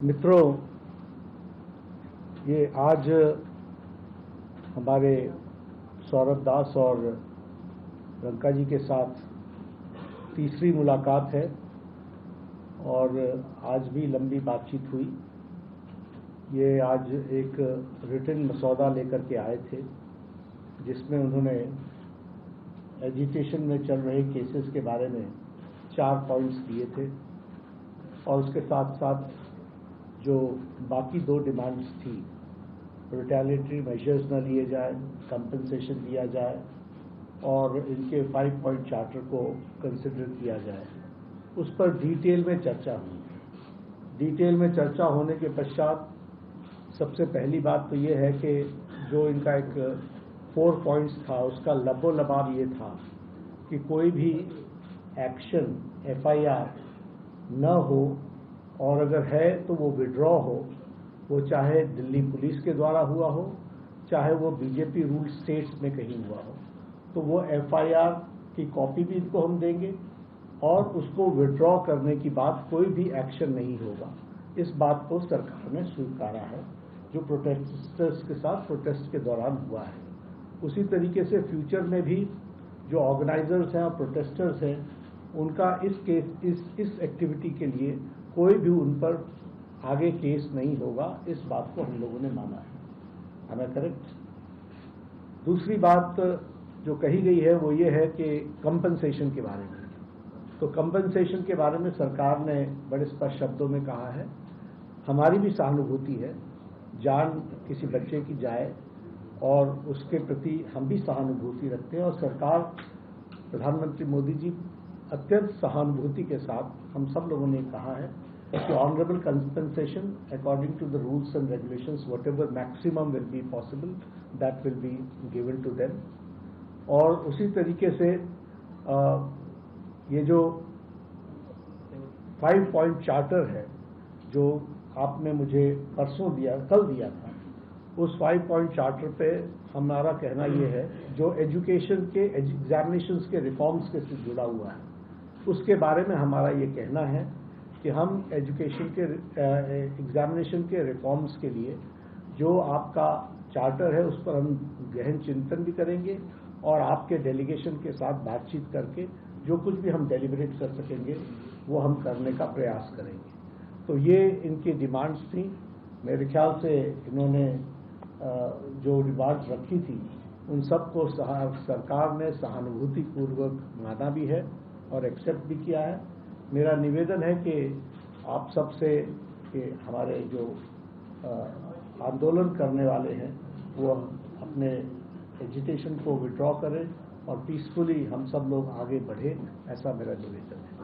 मित्रों, ये आज हमारे सौरभ दास और रंका जी के साथ तीसरी मुलाकात है और आज भी लंबी बातचीत हुई। ये आज एक रिटन मसौदा लेकर के आए थे जिसमें उन्होंने एजुकेशन में चल रहे केसेस के बारे में 4 पॉइंट्स दिए थे और उसके साथ साथ जो बाकी 2 डिमांड्स थी, रिटेलिएटरी मेजर्स न लिए जाए, कंपनसेशन दिया जाए और इनके 5 पॉइंट चार्टर को कंसिडर किया जाए, उस पर डिटेल में चर्चा हुई। डिटेल में चर्चा होने के पश्चात सबसे पहली बात तो ये है कि जो इनका एक 4 पॉइंट्स था उसका लबोलबाब ये था कि कोई भी एक्शन FIR न हो और अगर है तो वो विड्रॉ हो, वो चाहे दिल्ली पुलिस के द्वारा हुआ हो, चाहे वो बीजेपी रूल स्टेट्स में कहीं हुआ हो, तो वो FIR की कॉपी भी इनको हम देंगे और उसको विड्रॉ करने की बात कोई भी एक्शन नहीं होगा। इस बात को सरकार ने स्वीकारा है जो प्रोटेस्टर्स के साथ प्रोटेस्ट के दौरान हुआ है। उसी तरीके से फ्यूचर में भी जो ऑर्गेनाइजर्स हैं और प्रोटेस्टर्स हैं उनका इस एक्टिविटी के लिए कोई भी उन पर आगे केस नहीं होगा, इस बात को हम लोगों ने माना है। Am I correct? दूसरी बात जो कही गई है वो ये है कि कंपनसेशन के बारे में। तो कंपनसेशन के बारे में सरकार ने बड़े स्पष्ट शब्दों में कहा है, हमारी भी सहानुभूति है, जान किसी बच्चे की जाए और उसके प्रति हम भी सहानुभूति रखते हैं और सरकार, प्रधानमंत्री मोदी जी अत्यंत सहानुभूति के साथ हम सब लोगों ने कहा है कि honourable compensation according to the rules and regulations whatever maximum will be possible that will be given to them. और उसी तरीके से ये जो 5 पॉइंट चार्टर है जो आपने मुझे परसों दिया, कल दिया था, उस 5 पॉइंट चार्टर पे हमारा कहना ये है जो एजुकेशन के एग्जामिनेशंस के रिफॉर्म्स के से जुड़ा हुआ है, उसके बारे में हमारा ये कहना है कि हम एजुकेशन के एग्जामिनेशन के रिफॉर्म्स के लिए जो आपका चार्टर है उस पर हम गहन चिंतन भी करेंगे और आपके डेलीगेशन के साथ बातचीत करके जो कुछ भी हम डेलिब्रेट कर सकेंगे वो हम करने का प्रयास करेंगे। तो ये इनकी डिमांड्स थी। मेरे ख्याल से इन्होंने जो डिमांड्स रखी थी उन सब को सरकार ने सहानुभूतिपूर्वक माना भी है और एक्सेप्ट भी किया है। मेरा निवेदन है कि आप सबसे कि हमारे जो आंदोलन करने वाले हैं वो अपने एजिटेशन को विड्रॉ करें और पीसफुली हम सब लोग आगे बढ़ें, ऐसा मेरा निवेदन है।